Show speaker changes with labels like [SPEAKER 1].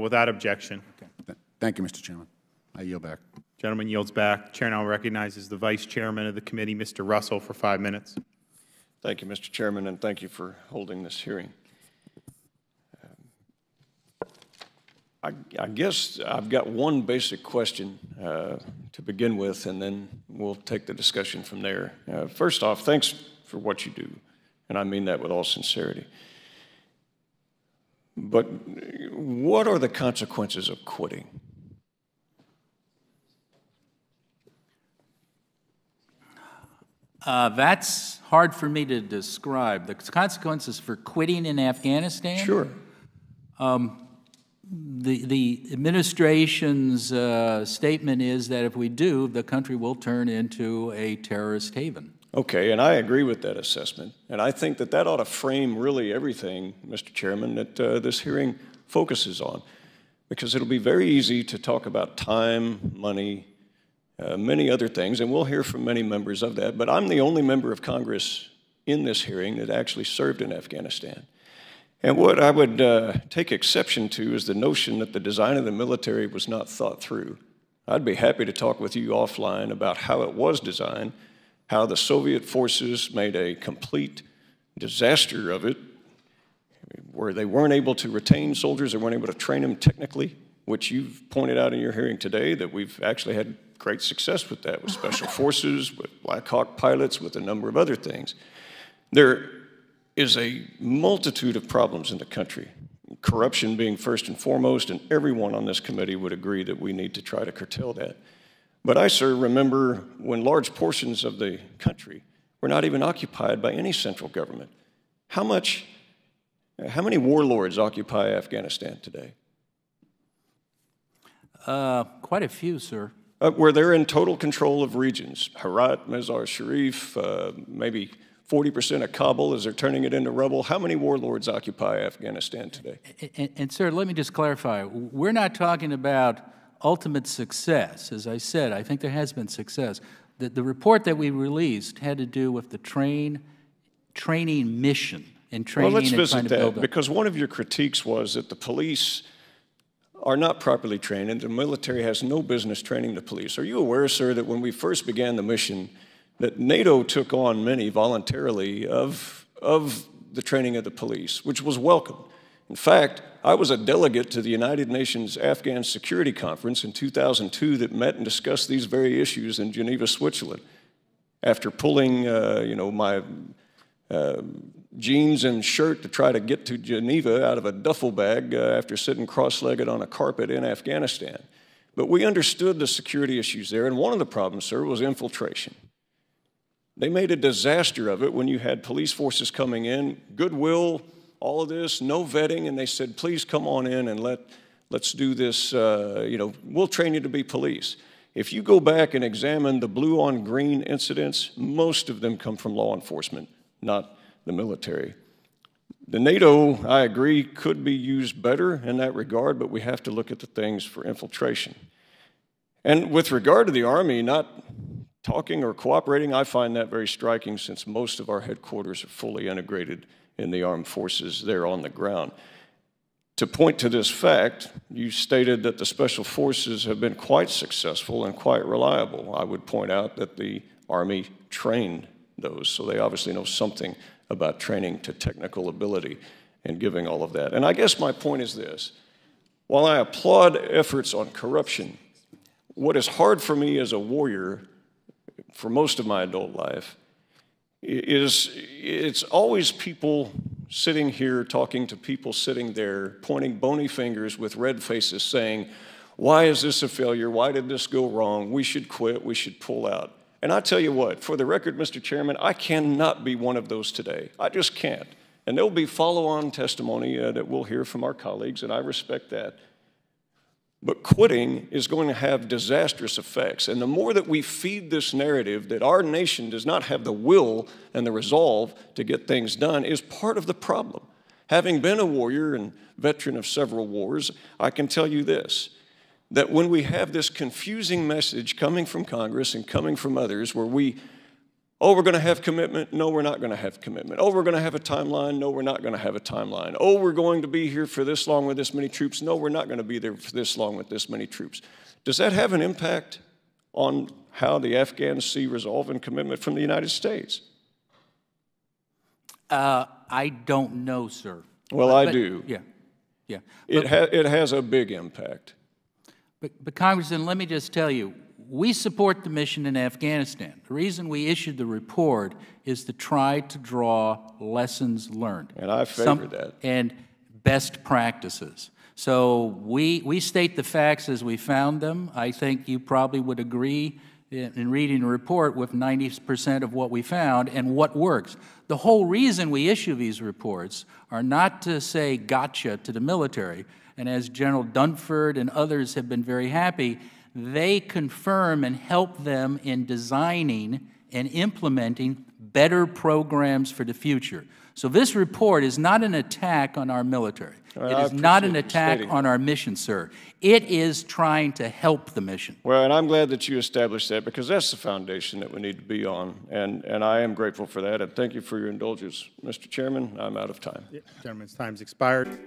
[SPEAKER 1] Without objection.
[SPEAKER 2] Okay. Thank you, Mr. Chairman. I yield back.
[SPEAKER 1] Gentleman yields back. Chair now recognizes the Vice Chairman of the committee, Mr. Russell, for 5 minutes.
[SPEAKER 3] Thank you, Mr. Chairman, and thank you for holding this hearing. I guess I've got one basic question to begin with, and then we'll take the discussion from there. First off, thanks for what you do, and I mean that with all sincerity. But what are the consequences of quitting?
[SPEAKER 4] That's hard for me to describe. The consequences for quitting in Afghanistan?
[SPEAKER 3] Sure.
[SPEAKER 4] The administration's statement is that if we do, the country will turn into a terrorist haven.
[SPEAKER 3] Okay, and I agree with that assessment. And I think that that ought to frame really everything, Mr. Chairman, that this hearing focuses on. Because it'll be very easy to talk about time, money, many other things, and we'll hear from many members of that. But I'm the only member of Congress in this hearing that actually served in Afghanistan. And what I would take exception to is the notion that the design of the military was not thought through. I'd be happy to talk with you offline about how it was designed, how the Soviet forces made a complete disaster of it, where they weren't able to retain soldiers, they weren't able to train them technically, which you've pointed out in your hearing today, that we've actually had great success with that, with Special Forces, with Black Hawk pilots, with a number of other things. There is a multitude of problems in the country, corruption being first and foremost, and everyone on this committee would agree that we need to try to curtail that. But I, sir, remember when large portions of the country were not even occupied by any central government. How many warlords occupy Afghanistan today?
[SPEAKER 4] Quite a few, sir.
[SPEAKER 3] Where they're in total control of regions. Herat, Mazar-Sharif, maybe 40% of Kabul as they're turning it into rubble. How many warlords occupy Afghanistan today?
[SPEAKER 4] And sir, let me just clarify. We're not talking about ultimate success. As I said, I think there has been success. The report that we released had to do with the training mission and training.
[SPEAKER 3] Well, let's visit
[SPEAKER 4] and trying to
[SPEAKER 3] that, because one of your critiques was that the police are not properly trained and the military has no business training the police. Are you aware, sir, that when we first began the mission, that NATO took on many voluntarily of the training of the police, which was welcome? In fact, I was a delegate to the United Nations Afghan Security Conference in 2002 that met and discussed these very issues in Geneva, Switzerland. After pulling, my jeans and shirt to try to get to Geneva out of a duffel bag after sitting cross-legged on a carpet in Afghanistan. But we understood the security issues there, and one of the problems, sir, was infiltration. They made a disaster of it when you had police forces coming in, goodwill, all of this, no vetting, and they said, please come on in and let's do this, we'll train you to be police. If you go back and examine the blue on green incidents, most of them come from law enforcement, not the military. The NATO, I agree, could be used better in that regard, but we have to look at the things for infiltration. And with regard to the Army not talking or cooperating, I find that very striking, since most of our headquarters are fully integrated in the armed forces there on the ground. To point to this fact, you stated that the Special Forces have been quite successful and quite reliable. I would point out that the Army trained those, so they obviously know something about training to technical ability and giving all of that. And I guess my point is this: while I applaud efforts on corruption, what is hard for me as a warrior for most of my adult life is it's always people sitting here talking to people sitting there, pointing bony fingers with red faces saying, why is this a failure? Why did this go wrong? We should quit. We should pull out. And I tell you what, for the record, Mr. Chairman, I cannot be one of those today. I just can't. And there'll be follow-on testimony that we'll hear from our colleagues, and I respect that. But quitting is going to have disastrous effects. And the more that we feed this narrative that our nation does not have the will and the resolve to get things done is part of the problem. Having been a warrior and veteran of several wars, I can tell you this: that when we have this confusing message coming from Congress and coming from others, where we Oh, we're going to have commitment. No, we're not going to have commitment. Oh, we're going to have a timeline. No, we're not going to have a timeline. Oh, we're going to be here for this long with this many troops. No, we're not going to be there for this long with this many troops. Does that have an impact on how the Afghans see resolve and commitment from the United States?
[SPEAKER 4] I don't know, sir.
[SPEAKER 3] Well, I do.
[SPEAKER 4] Yeah, yeah.
[SPEAKER 3] It has a big impact.
[SPEAKER 4] But Congressman, let me just tell you, we support the mission in Afghanistan. The reason we issued the report is to try to draw lessons learned.
[SPEAKER 3] And I favor that.
[SPEAKER 4] And best practices. So we state the facts as we found them. I think you probably would agree in reading the report with 90% of what we found and what works. The whole reason we issue these reports are not to say gotcha to the military, and as General Dunford and others have been very happy, they confirm and help them in designing and implementing better programs for the future. So this report is not an attack on our military. It is not an attack on our mission, sir. It is trying to help the mission.
[SPEAKER 3] Well, and I'm glad that you established that, because that's the foundation that we need to be on, and I am grateful for that, and thank you for your indulgence. Mr. Chairman, I'm out of time.
[SPEAKER 1] Gentleman's time's expired.